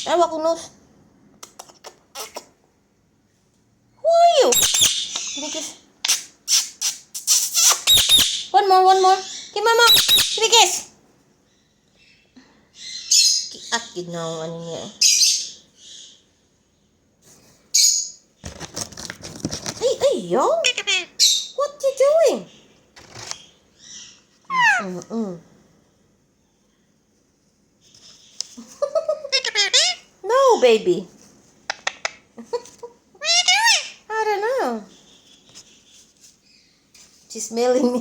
Awa ko nose. Who are you? Give me kiss. One more. Kay mama. Give me kiss. Kiat na ang ano niya. Hey, yo. What you doing? No, baby. I don't know. She's smelling me.